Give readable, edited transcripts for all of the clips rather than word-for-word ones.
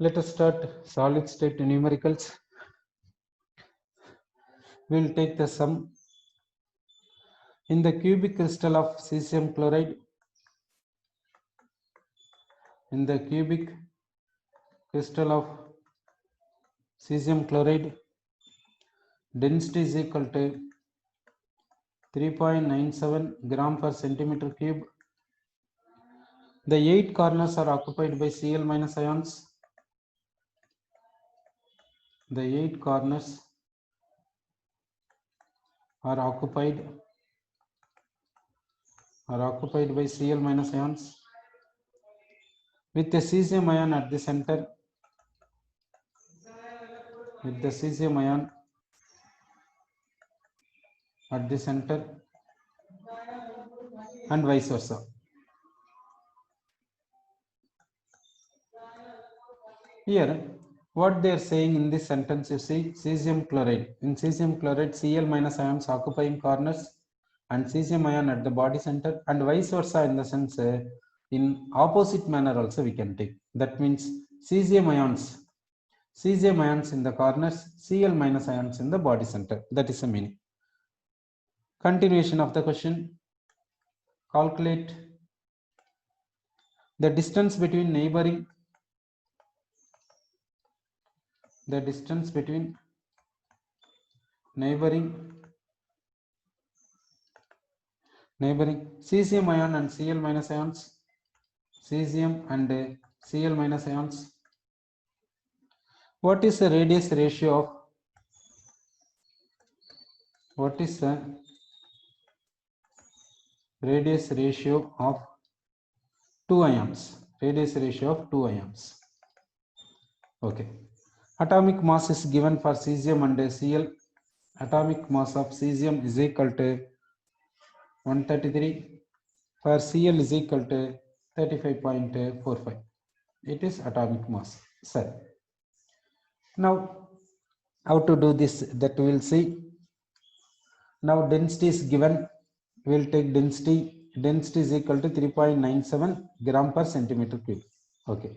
Let us start solid state numericals. We will take the sum. In the cubic crystal of cesium chloride, in the cubic crystal of cesium chloride, density is equal to 3.97 gram per centimeter cube. The 8 corners are occupied by Cl minus ions. The 8 corners are occupied by Cl minus ions with the cesium ion at the center. With the cesium ion at the center and vice versa. Here, what they are saying in this sentence, you see, cesium chloride. In cesium chloride, Cl minus ions occupying corners and cesium ion at the body center, and vice versa, in the sense in opposite manner also we can take. That means cesium ions in the corners, Cl minus ions in the body center. That is the meaning. Continuation of the question. Calculate the distance between neighboring cesium ion and Cl minus ions. Cesium and Cl minus ions. What is the radius ratio of two ions? Okay. Atomic mass is given for cesium and Cl. Atomic mass of cesium is equal to 133. For Cl is equal to 35.45. It is atomic mass. Sir. Now, how to do this, that we will see. Now density is given. We will take density. Density is equal to 3.97 gram per centimeter cube. Okay.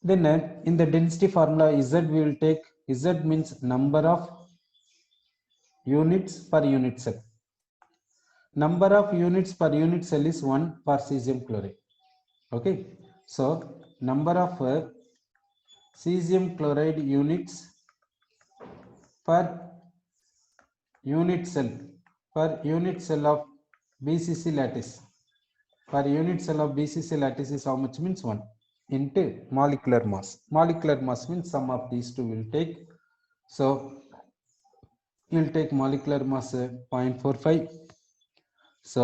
Then in the density formula, Z we will take. Z means number of units per unit cell. Number of units per unit cell is 1 for cesium chloride. Okay. So number of cesium chloride units per unit cell of BCC lattice. Per unit cell of BCC lattice is how much? Means 1 into molecular mass. Molecular mass means sum of these two will take. So you will take molecular mass 0.45. So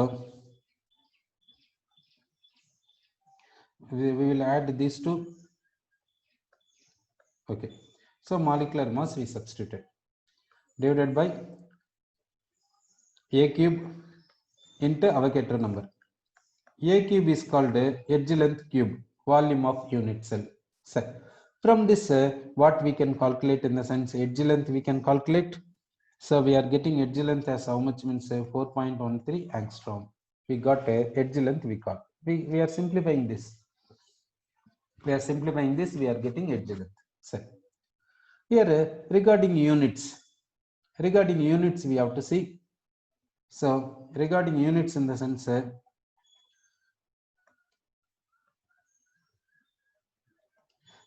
we will add these two. Okay. So molecular mass we substituted, divided by A cube into Avogadro number. A cube is called edge length cube, volume of unit cell. So from this, what we can calculate, in the sense edge length we can calculate. So we are getting edge length as how much? Means 4.13 angstrom. We got edge length we got. We are simplifying this. We are getting edge length. So here regarding units we have to see. So regarding units, in the sense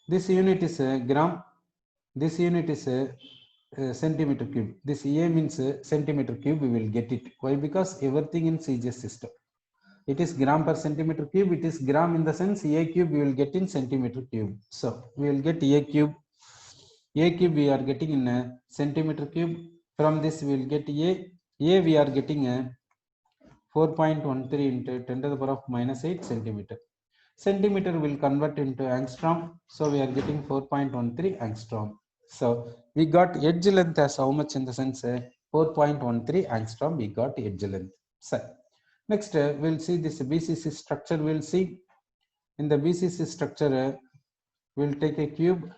this unit is gram, this unit is centimeter cube. This A means centimeter cube, we will get it. Why? Because everything in CGS system, it is gram per centimeter cube. It is gram, in the sense A cube we will get in centimeter cube. So we will get A cube we are getting in centimeter cube. From this we will get A we are getting 4.13 into 10 to the power of minus 8 centimeter. Centimeter will convert into angstrom. So we are getting 4.13 angstrom. So we got edge length as how much? In the sense 4.13 angstrom we got edge length. So next we'll see this BCC structure. We'll see in the BCC structure, we'll take a cube.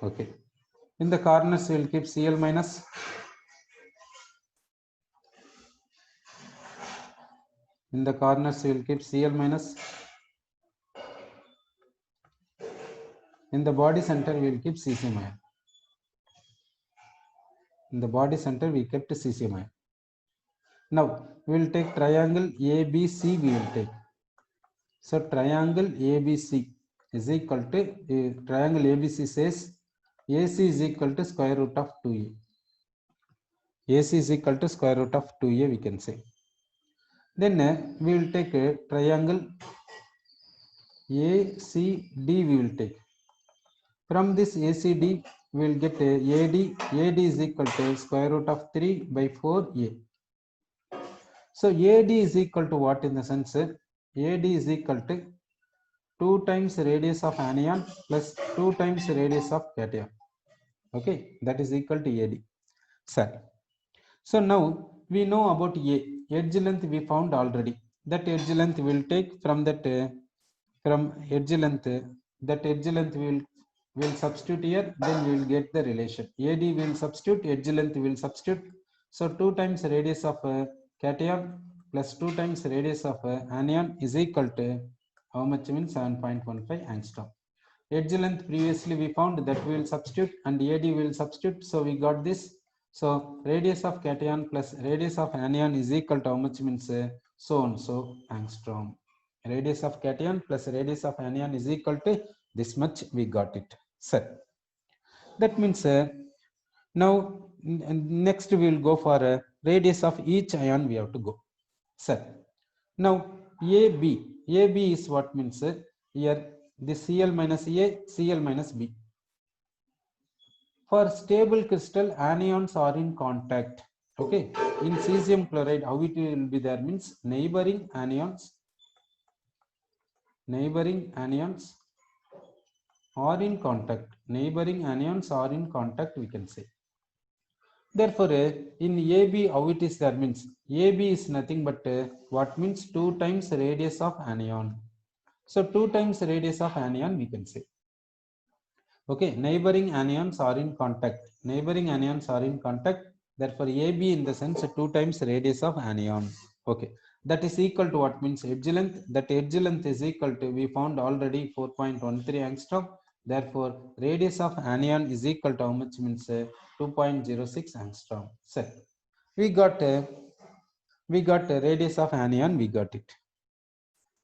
Okay. In the corners, we will keep Cl minus. In the corners, we will keep Cl minus. In the body center, we will keep cesium ion. In the body center, we kept cesium ion. Now, we will take triangle ABC, we will take. So, triangle ABC is equal to, triangle ABC says AC is equal to square root of 2A. AC is equal to square root of 2A, we can say. Then we will take a triangle ACD, we will take. From this ACD, we will get AD. AD is equal to square root of 3 by 4A. So AD is equal to what in the sense? AD is equal to 2 times radius of anion plus 2 times radius of cation. Okay, that is equal to AD. Sir. So now we know about A. Edge length we found already. That edge length we will take from that from edge length. That edge length we will substitute here. Then we will get the relation. AD will substitute. Edge length will substitute. So 2 times radius of cation plus 2 times radius of anion is equal to how much means 7.15 angstrom. Edge length previously we found that we will substitute and AD will substitute. So we got this. So radius of cation plus radius of anion is equal to how much means so and so angstrom. Radius of cation plus radius of anion is equal to this much, we got it. Sir. That means now next we will go for radius of each ion we have to go. Sir. Now AB. AB is what means here the Cl minus A, Cl minus B. For stable crystal, anions are in contact. Okay. In cesium chloride, how it will be there means neighboring anions are in contact. Neighboring anions are in contact, we can say. Therefore, in AB, how it is there means AB is nothing but what means 2 times radius of anion. So 2 times radius of anion, we can say. Okay, neighboring anions are in contact. Neighboring anions are in contact. Therefore, AB in the sense 2 times radius of anion. Okay, that is equal to what means edge length. That edge length is equal to, we found already 4.13 angstrom. Therefore, radius of anion is equal to how much means 2.06 angstrom. So we got radius of anion. We got it.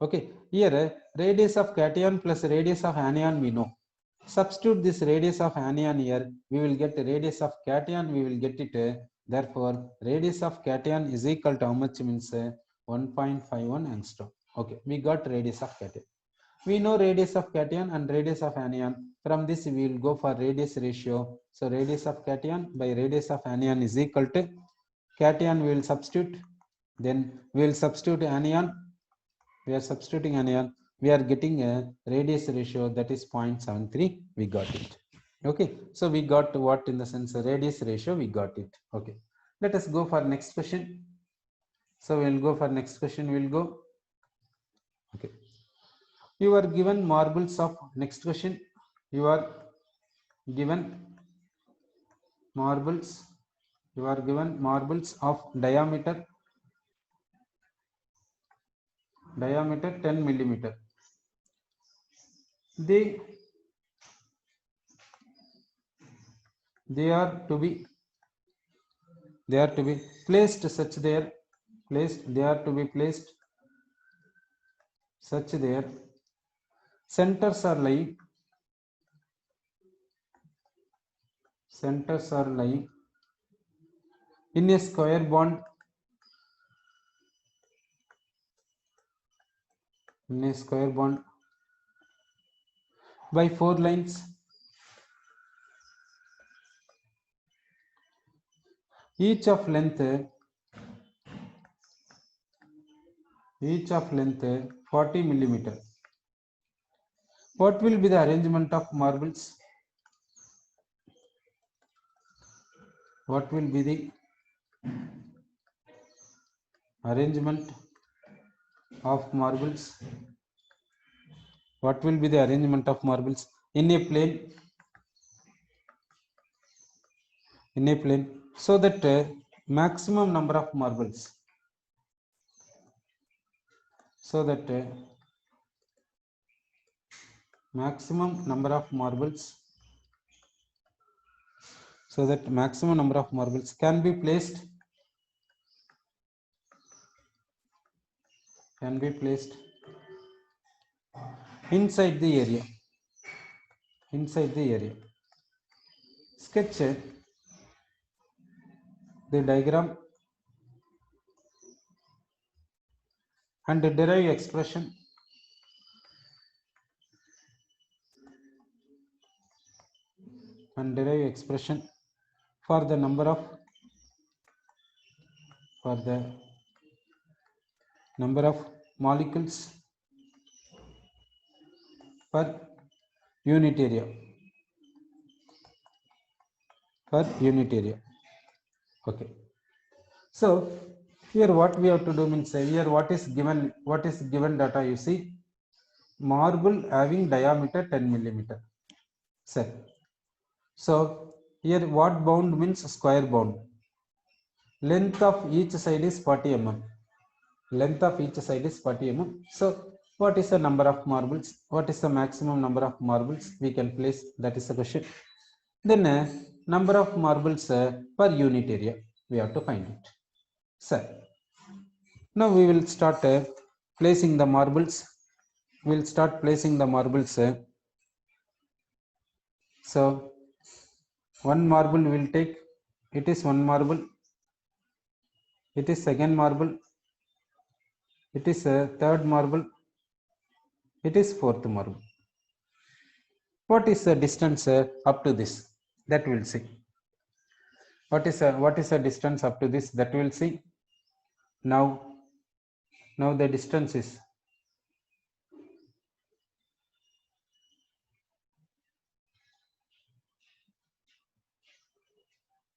Okay, here radius of cation plus radius of anion we know. Substitute this radius of anion here, we will get the radius of cation, we will get it. Therefore, radius of cation is equal to how much means 1.51 angstrom. Okay, we got radius of cation. We know radius of cation and radius of anion. From this, we will go for radius ratio. So, radius of cation by radius of anion is equal to cation, we will substitute. Then we will substitute anion. We are substituting anion. We are getting a radius ratio that is 0.73. We got it. Okay. So we got what in the sense radius ratio, we got it. Okay. Let us go for next question. So we will go for next question. We will go. Okay. You are given marbles of next question. You are given marbles. You are given marbles of diameter 10 millimeter. They are to be placed such their centers are lying in a square bond by 4 lines, each of length 40 millimeter. What will be the arrangement of marbles? What will be the arrangement of marbles? What will be the arrangement of marbles in a plane? in a plane, so that maximum number of marbles, so that maximum number of marbles, so that maximum number of marbles can be placed inside the area, sketch the diagram and derive expression for the number of molecules per unit area, okay. So here what we have to do means, here what is given data, you see, marble having diameter 10 millimeter, set. So here what bound means square bound, length of each side is 40 mm, so what is the number of marbles, what is the maximum number of marbles we can place, that is the question. Then number of marbles per unit area we have to find it. So now we will start placing the marbles. So one marble will take, it is one marble, it is second marble, it is third marble, it is fourth marble. What is the distance up to this, that we'll see. What is the distance up to this, that we'll see. Now the distance is,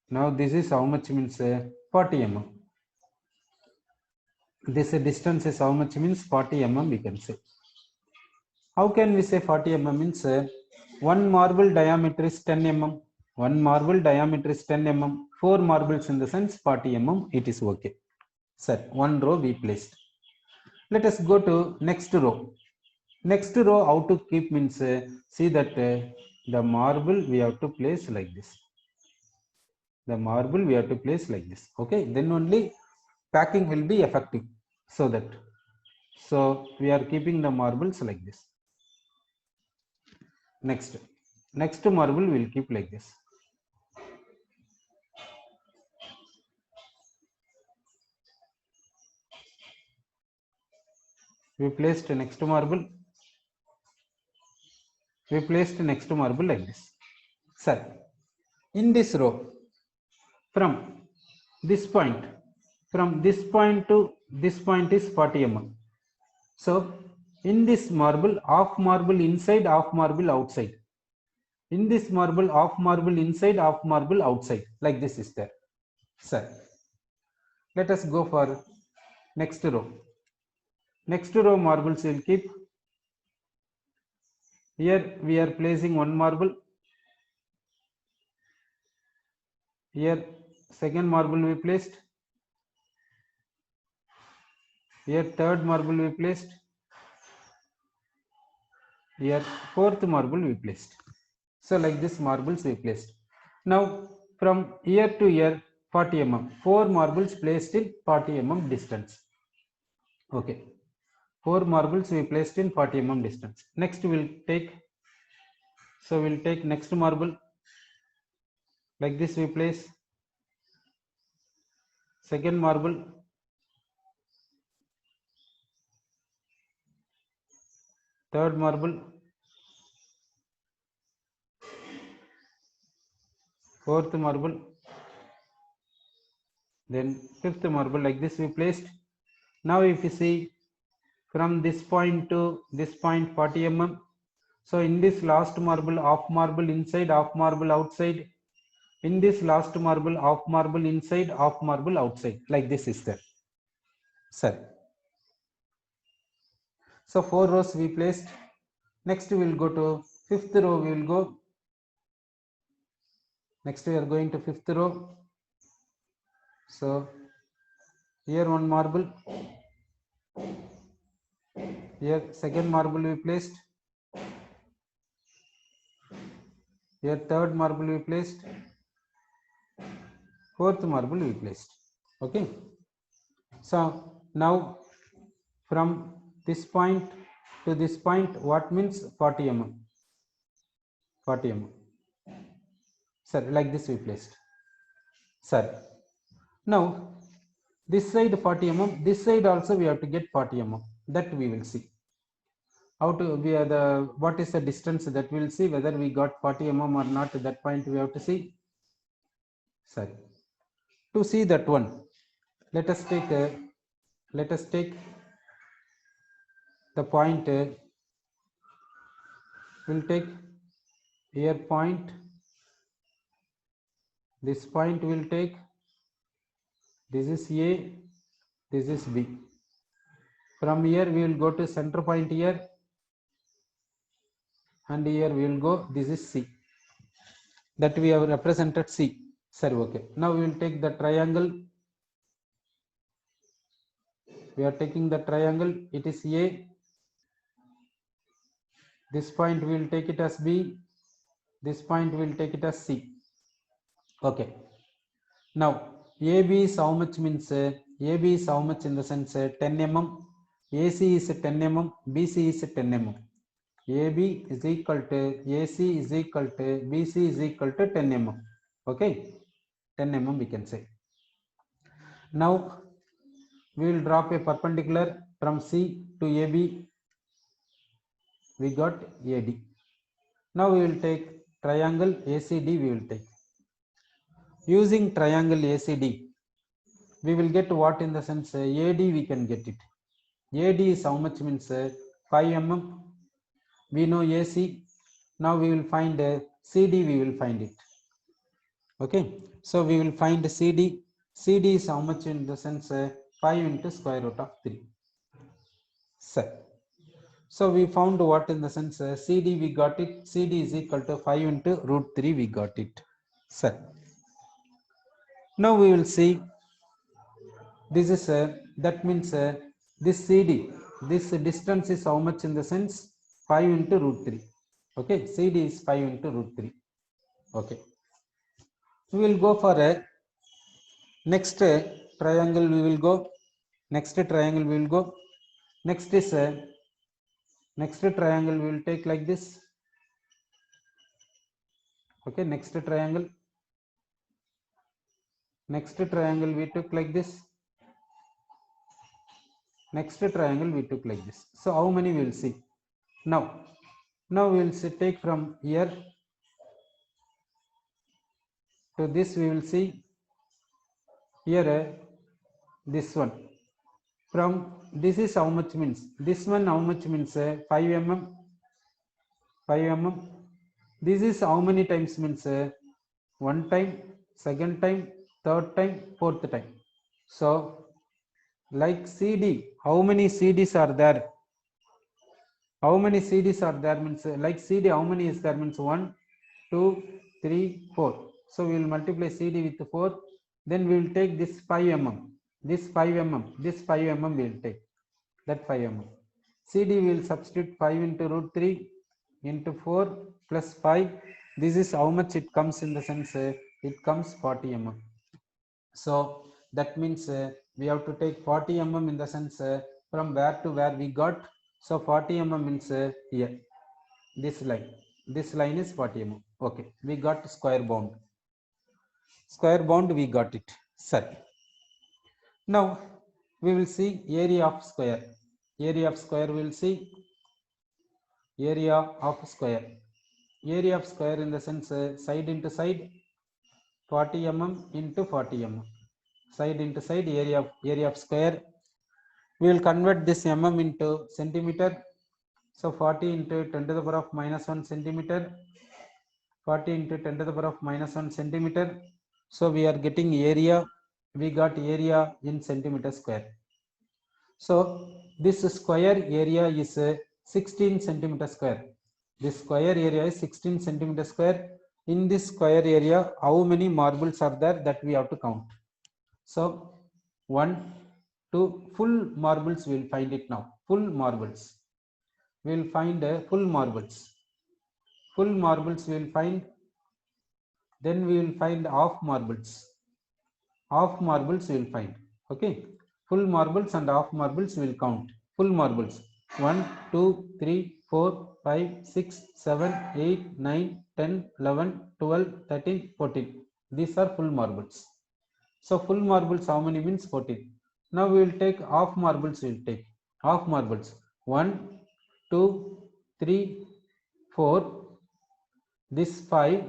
now this is how much means 40 mm. This distance is how much means 40 mm we can say. How can we say 40 mm means one marble diameter is 10 mm. One marble diameter is 10 mm. 4 marbles in the sense 40 mm, it is okay. Sir, one row we placed. Let us go to next row. Next row, how to keep means see that the marble we have to place like this. The marble we have to place like this. Okay, then only packing will be effective. So we are keeping the marbles like this. Next marble will keep like this. We placed next marble. We placed next marble like this. Sir, in this row, from this point to this point is 40 mm. So in this marble, half marble inside, half marble outside. In this marble, half marble inside, half marble outside, like this is there. Sir, let us go for next row. Next row marbles will keep. Here we are placing one marble. Here second marble we placed. Here third marble we placed. Here fourth marble we placed. So like this marbles we placed. Now from here to here 40 mm. 4 marbles placed in 40 mm distance. Okay. 4 marbles we placed in 40 mm distance. Next we'll take, so we'll take next marble. Like this we place. Second marble. Third marble. Fourth marble. Then fifth marble, like this we placed. Now if you see from this point to this point 40 mm. So in this last marble, half marble inside, half marble outside. In this last marble, half marble inside, half marble outside. Like this is there. Sir. So 4 rows we placed. Next we will go to fifth row. We will go. Next we are going to fifth row. So here one marble, here second marble we placed, here third marble we placed, fourth marble we placed. Okay. So now from this point to this point, what means 40 mm? 40 mm. Sir, like this we placed. Sir, now this side 40 mm, this side also we have to get 40 mm. That we will see. How to we are the what is the distance that we will see, whether we got 40 mm or not. At that point we have to see. Sir, to see that one, let us take the point. We'll take here point. This point will take, this is A, this is B. From here we will go to center point here, and here we will go, this is C. That we have represented C. Sir, okay. Now we will take the triangle. We are taking the triangle, it is A. This point we will take it as B. This point we will take it as C. Okay. Now AB is how much means, AB is how much in the sense 10 mm, AC is 10 mm, BC is 10 mm. AB is equal to AC is equal to BC is equal to 10 mm. Okay, 10 mm we can say. Now we will drop a perpendicular from C to AB. We got AD. Now we will take triangle ACD. We will take, using triangle ACD, we will get what in the sense AD we can get it. AD is how much means 5 mm. We know AC. Now we will find CD. We will find it. Okay, so we will find CD. CD is how much in the sense 5 into square root of 3. Sir, so we found what in the sense CD we got it. CD is equal to 5 into root 3. We got it. Sir, now we will see, this is that means this CD, this distance is how much in the sense 5 into root 3. Okay, CD is 5 into root 3. Okay, we will go for a next triangle. We will go next triangle. We will go next is next triangle. We will take like this. Okay, next triangle. Next triangle we took like this. Next triangle we took like this. So how many we will see now? Now we will take from here to this. We will see here this one. From this is how much means, this one how much means 5 mm. 5 mm. This is how many times means one time, second time, third time, fourth time. So like CD, how many CDs are there? How many CDs are there means like CD, how many is there means 1, 2, 3, 4. So we will multiply CD with 4. Then we will take this 5 mm. This 5 mm. This 5 mm we will take. That 5 mm. CD we will substitute 5 into root 3 into 4 plus 5. This is how much it comes in the sense it comes 40 mm. So that means we have to take 40 mm in the sense from where to where we got. So 40 mm means here, this line is 40 mm. Okay, we got square bound. Square bound we got it. Sir, now we will see area of square. Area of square we will see. Area of square. Area of square in the sense side into side, 40 mm into 40 mm. Side into side, area of square. We will convert this mm into centimeter. So 40 into 10 to the power of minus 1 centimeter. 40 into 10 to the power of minus 1 centimeter. So we are getting area. We got area in centimeter square. So this square area is 16 centimeter square. This square area is 16 centimeter square. in this square area, how many marbles are there, that we have to count. So 1, 2, full marbles we will find it now. Full marbles. We will find full marbles. Full marbles we will find. Then we will find half marbles. Half marbles we will find. Okay. Full marbles and half marbles we will count. Full marbles. 1, 2, 3, 4, 5, 6, 7, 8, 9, 10, 11, 12, 13, 14. These are full marbles. So full marbles how many means 14. Now we will take half marbles. We will take half marbles. 1, 2, 3, 4. This 5.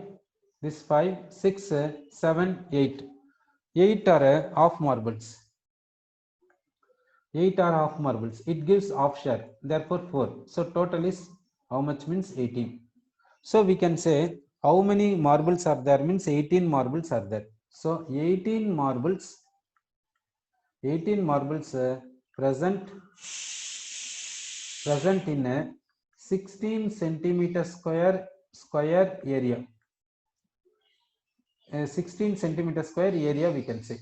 This 5, 6, 7, 8. 8 are half marbles. 8 are half marbles. It gives half share. Therefore 4. So total is how much means 18. So we can say how many marbles are there means 18 marbles are there. So 18 marbles present in a 16 centimeter square area. A 16 centimeter square area we can say.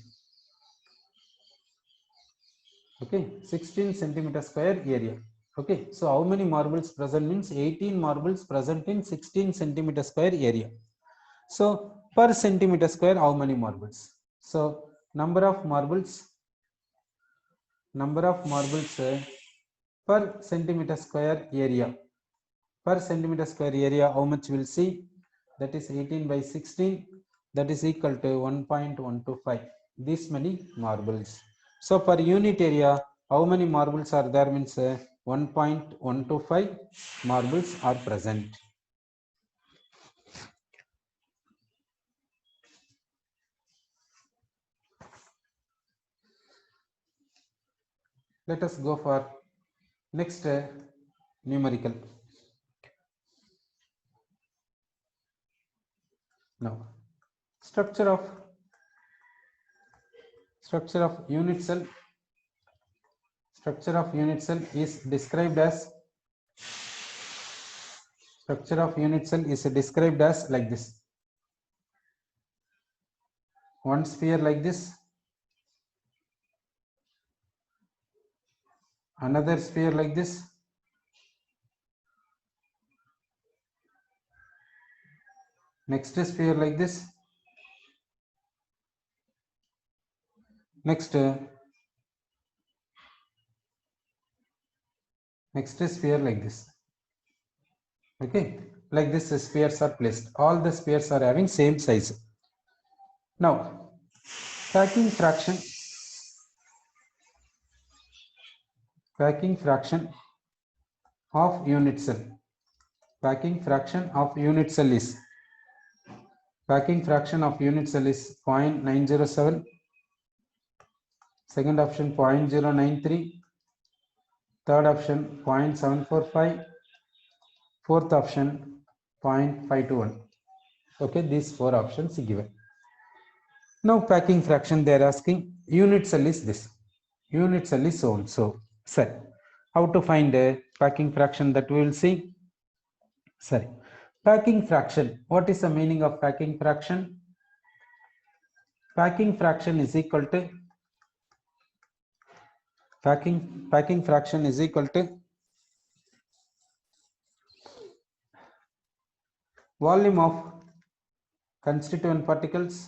Okay, 16 centimeter square area. Okay, so how many marbles present means 18 marbles present in 16 centimeter square area. So per centimeter square how many marbles? So number of marbles per centimeter square area. Per centimeter square area how much we'll see? That is 18 by 16. That is equal to 1.125. This many marbles. So per unit area, how many marbles are there means 1.125 marbles are present. Let us go for next numerical. Now, structure of unit cell. Structure of unit cell is described as like this. One sphere like this, another sphere like this, next sphere like this, next sphere like this. Okay, like this spheres are placed. All the spheres are having same size. Now, packing fraction of unit cell. Packing fraction of unit cell is 0.907. Second option 0.093. Third option 0.745. Fourth option 0.521. Okay, these 4 options given. Now packing fraction they are asking, unit cell is this. Unit cell is so and so. Sir, how to find a packing fraction, that we will see. Sorry, packing fraction. What is the meaning of packing fraction? Packing fraction is equal to packing fraction is equal to volume of constituent particles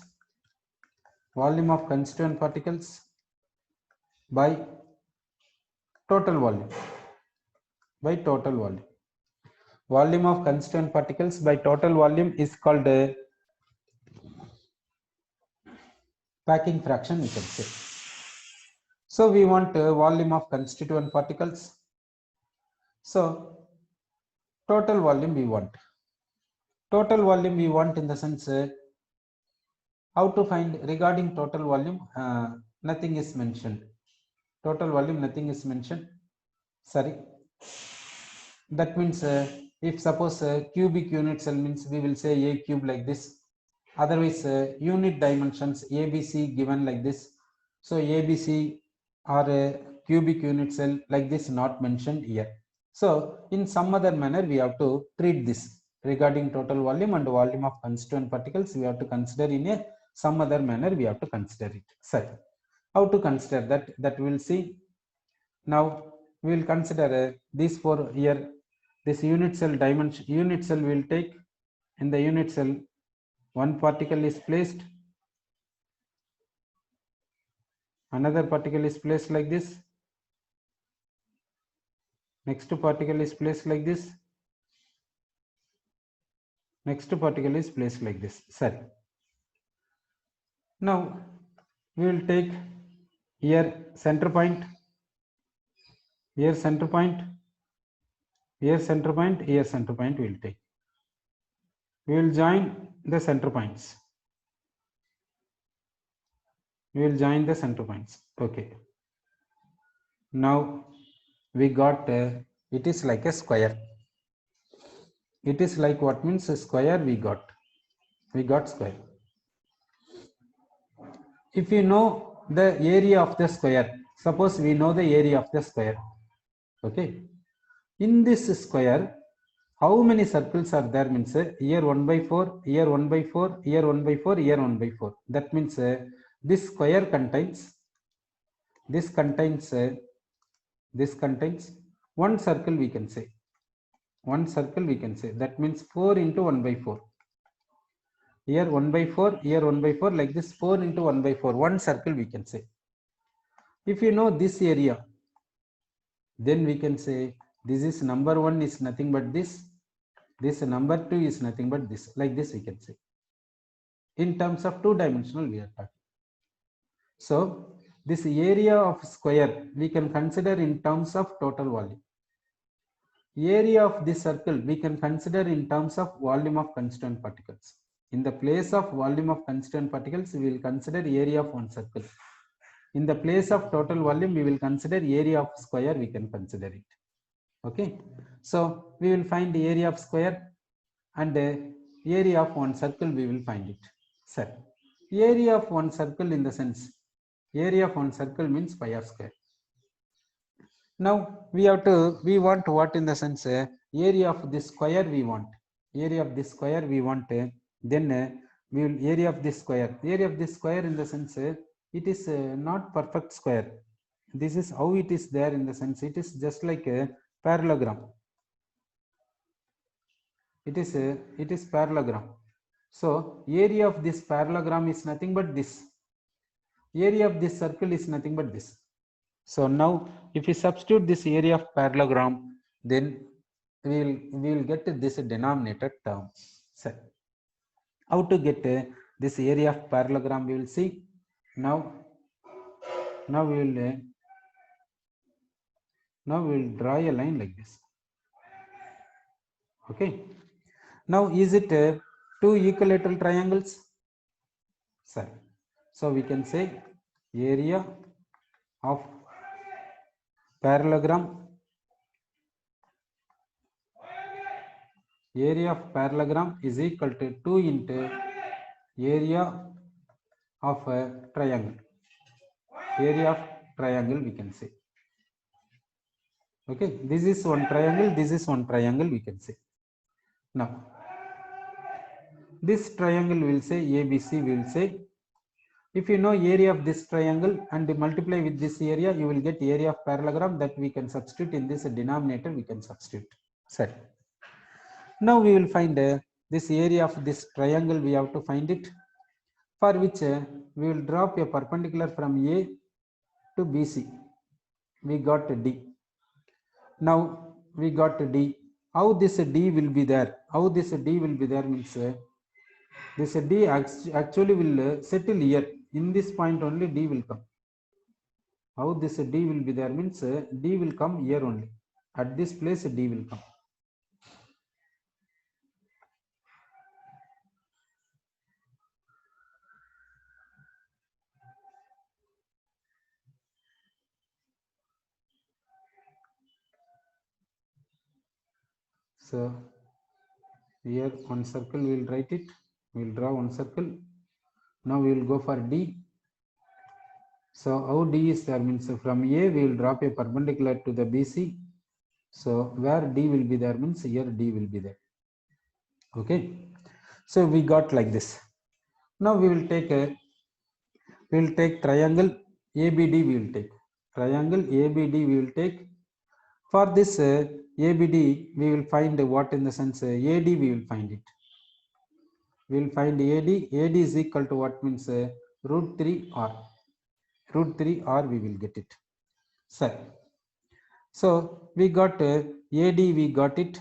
by total volume. Volume of constituent particles by total volume is called a packing fraction, we can say. So we want volume of constituent particles. So total volume we want. In the sense how to find regarding total volume, nothing is mentioned. Total volume, nothing is mentioned. Sorry. That means if suppose cubic unit cell means we will say A cube like this. Otherwise unit dimensions ABC given like this. So ABC or a cubic unit cell like this not mentioned here. So in some other manner we have to treat this. regarding total volume and volume of constituent particles, we have to consider in a some other manner. We have to consider it. Sir, how to consider that? That we will see. Now we will consider these four here. This unit cell dimension. Unit cell will take in the unit cell one particle is placed. Another particle is placed like this. Next particle is placed like this. Next particle is placed like this. Sorry. Now we will take here center point, here center point, here center point, here center point we will take. We will join the center points. We will join the center points. Okay. Now we got it is like a square. It is like what means a square we got. We got square. If you know the area of the square, suppose we know the area of the square. Okay. In this square, how many circles are there? Means here 1 by 4, here 1 by 4, here 1 by 4, here 1 by 4. That means this square contains one circle, we can say. One circle we can say. That means 4 into 1 by 4. Here 1 by 4, here 1 by 4, like this 4 into 1 by 4. One circle we can say. If you know this area, then we can say this is number 1 is nothing but this. This number 2 is nothing but this. Like this we can say. In terms of two-dimensional we are talking. So this area of square we can consider in terms of total volume. Area of this circle we can consider in terms of volume of constituent particles. In the place of volume of constituent particles, we will consider area of one circle. In the place of total volume, we will consider area of square, we can consider it. Okay. So we will find the area of square and the area of one circle, we will find it. Sir, area of one circle in the sense, area of one circle means pi r square. Now we want what in the sense, area of this square we want. Area of this square we want, then we will area of this square. Area of this square in the sense, it is not perfect square. This is how it is there in the sense, it is just like a parallelogram. It is parallelogram. So area of this parallelogram is nothing but this. Area of this circle is nothing but this. So now if we substitute this area of parallelogram, then we will get this denominator term. So how to get this area of parallelogram, we will see. Now we will draw a line like this. Okay. Now is it two equilateral triangles? Sir. So we can say area of parallelogram. Area of parallelogram is equal to 2 into area of a triangle. Area of triangle we can say. Okay, this is one triangle, this is one triangle we can say. Now, this triangle will say ABC, we will say. If you know area of this triangle and multiply with this area, you will get area of parallelogram, that we can substitute in this denominator, we can substitute. Sorry. Now we will find this area of this triangle, we have to find it, for which we will drop a perpendicular from A to BC. We got D. Now we got D. How this D will be there? How this D will be there means this D actually will settle here. In this point only D will come. How this D will be there means D will come here only. At this place D will come. So here one circle we will write it. We will draw one circle. Now we will go for D. So how D is there means from A we will drop a perpendicular to the BC. So where D will be there means here D will be there. Okay, so we got like this. Now we will take triangle ABD. We will take triangle ABD. We will take for this ABD. We will find what in the sense AD. We will find it. We will find AD. AD is equal to what means root 3 R. Root 3 R. We will get it. Sir. So we got AD. We got it.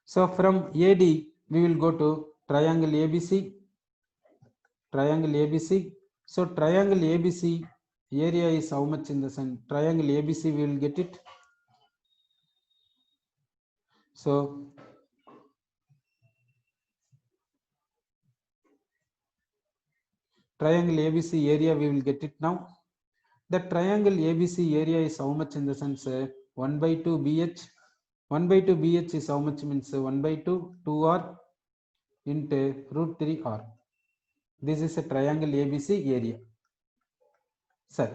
So from AD we will go to triangle ABC. Triangle ABC. So triangle ABC area is how much in the sun? Triangle ABC we will get it. So triangle ABC area we will get it now. The triangle ABC area is how much in the sense 1 by 2 BH. 1 by 2 BH is how much means 1 by 2 2R into root 3R. This is a triangle ABC area. Sir.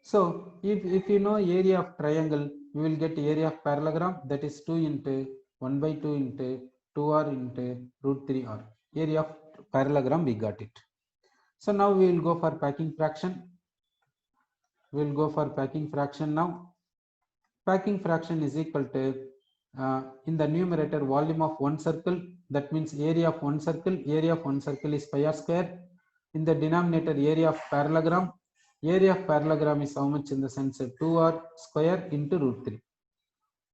So if you know area of triangle, we will get area of parallelogram, that is 2 into 1 by 2 into 2R into root 3R. Area of parallelogram we got it. So now we will go for packing fraction. We will go for packing fraction now. Packing fraction is equal to in the numerator volume of one circle, that means area of one circle. Area of one circle is pi r square. In the denominator area of parallelogram. Area of parallelogram is how much in the sense 2r square into root 3.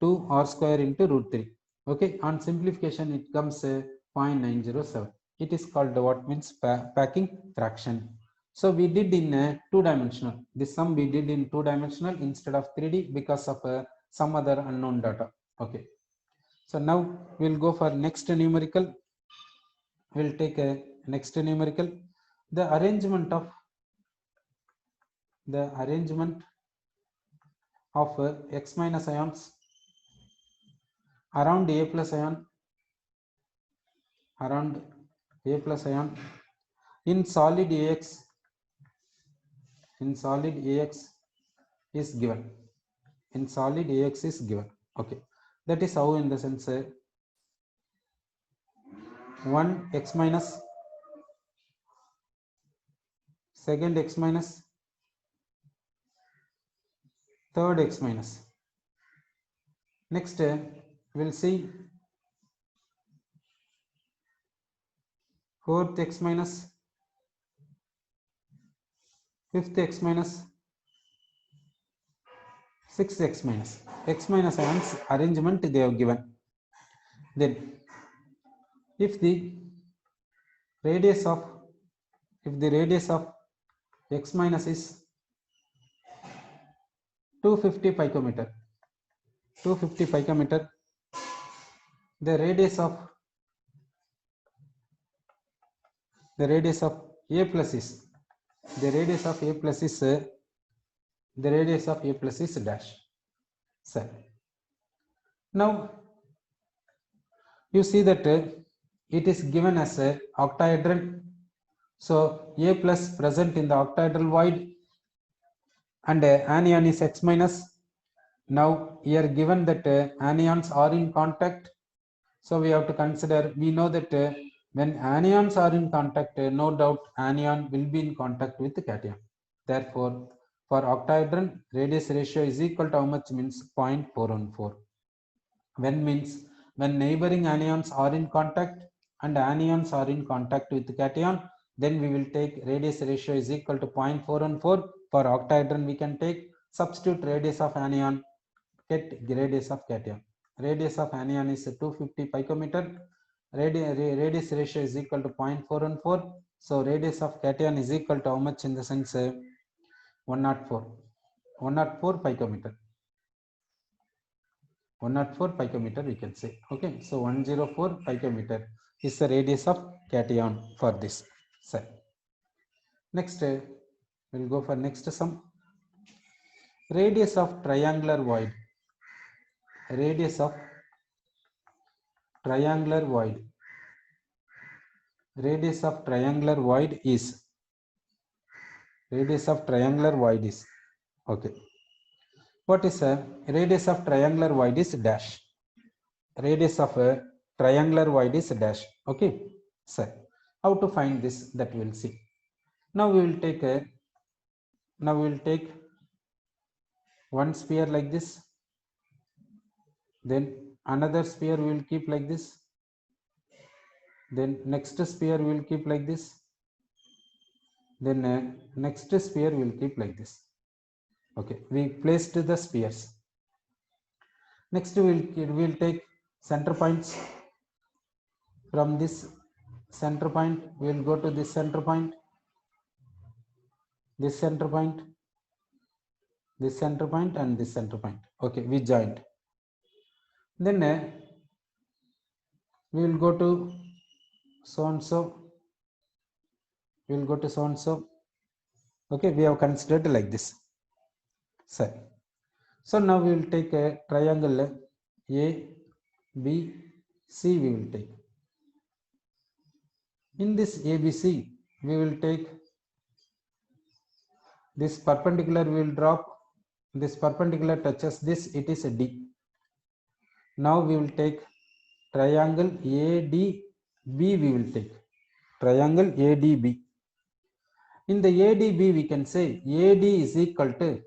2r square into root 3. Okay, on simplification it comes 0.907. It is called what means packing fraction. So we did in 2-dimensional. This sum we did in 2-dimensional instead of 3D because of some other unknown data. Okay. So now we'll go for next numerical. We'll take a next numerical. The arrangement of x minus ions around A plus ion in solid AX is given. In solid AX is given. Okay, that is how in the sense 1 x minus, second x minus, third x minus. Next we'll see fourth x minus, fifth x minus, sixth x minus. X minus ions arrangement they have given. Then if the radius of x minus is 250 picometer, the radius of A plus is dash. Sir. Now you see that it is given as a octahedral. So A plus present in the octahedral void and anion is x minus. Now here given that anions are in contact, so we have to consider, we know that when anions are in contact, no doubt anion will be in contact with the cation. Therefore for octahedron radius ratio is equal to how much means 0.414. When means when neighboring anions are in contact and anions are in contact with the cation, then we will take radius ratio is equal to 0.414. For octahedron we can take substitute radius of anion, get radius of cation. Radius of anion is 250 picometer. Radius ratio is equal to 0.414. So radius of cation is equal to how much in the sense 104 picometer. 104 picometer we can say. Okay, so 104 picometer is the radius of cation for this cell. Next we'll go for next sum. Radius of triangular void. Radius of triangular void. Radius of triangular void is okay. What is a radius of triangular void is dash. Radius of triangular void is dash. Okay, so how to find this, that we will see. Now we will take one sphere like this, then another sphere we will keep like this, then next sphere we will keep like this, then next sphere we will keep like this. Okay, we placed the spheres. Next we will take center points. From this center point we will go to this center point, this center point, this center point, and this center point. Okay, we joined. Then we will go to so and so, we will go to so and so. Okay, we have considered like this. So now we will take a triangle A, B, C we will take. In this ABC we will take this perpendicular, we will drop, this perpendicular touches this, it is a D. Now we will take triangle ADB, we will take triangle ADB. In the ADB we can say AD is equal to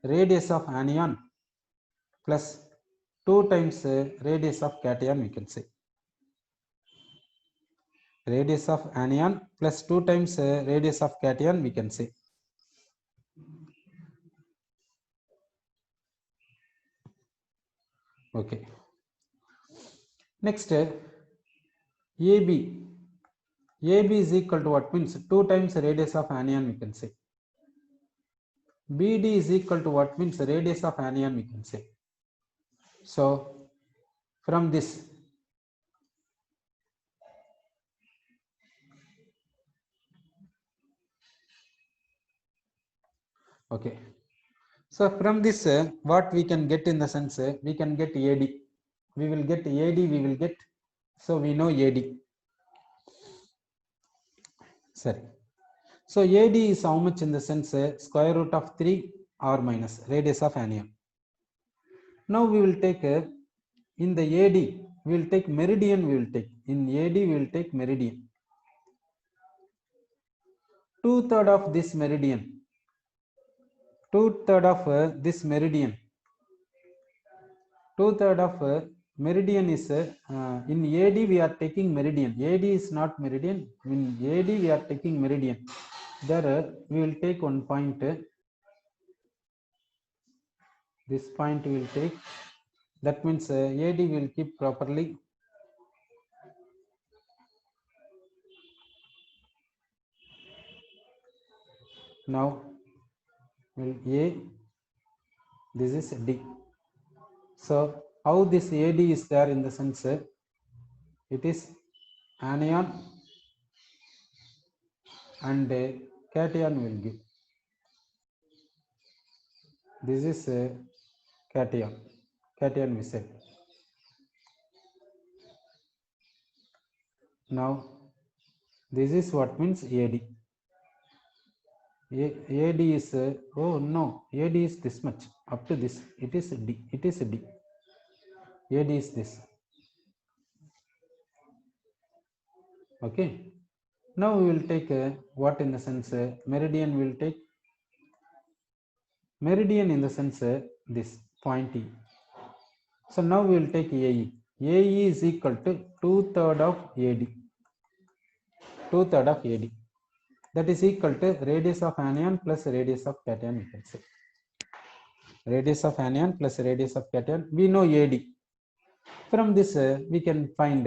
radius of anion plus 2 times radius of cation, we can say. Radius of anion plus 2 times radius of cation, we can say. Okay. Next, AB. AB is equal to what? Means 2 times radius of anion, we can say. BD is equal to what? Means radius of anion, we can say. So from this, okay. So from this, what we can get in the sense, we can get AD. We will get AD, we will get, so we know AD. Sorry. So AD is how much in the sense, square root of 3 or minus radius of anion. Now we will take in the AD, we will take meridian, we will take. In AD we will take meridian. 2/3 of this meridian. 2/3 of this meridian. 2/3 of meridian is in AD we are taking meridian. AD is not meridian. In AD we are taking meridian. There we will take one point. This point we will take. That means AD will keep properly. Now will A, this is D. So how this AD is there in the sense, it is anion and cation will give. This is cation. Cation we said. Now this is what means AD. AD is oh no, AD is this much up to this. It is D. It is D. AD is this. Okay. Now we will take what in the sense, meridian we will take. Meridian in the sense this point E. So now we will take AE. AE is equal to 2/3 of AD. 2/3 of AD. That is equal to radius of anion plus radius of cation, we can say. Radius of anion plus radius of cation. We know AD. From this we can find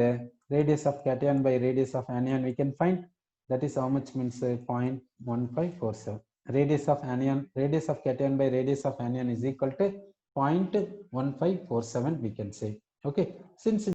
radius of cation by radius of anion. We can find that is how much means 0.1547. Radius of anion, radius of cation by radius of anion is equal to 0.1547, we can say. Okay, since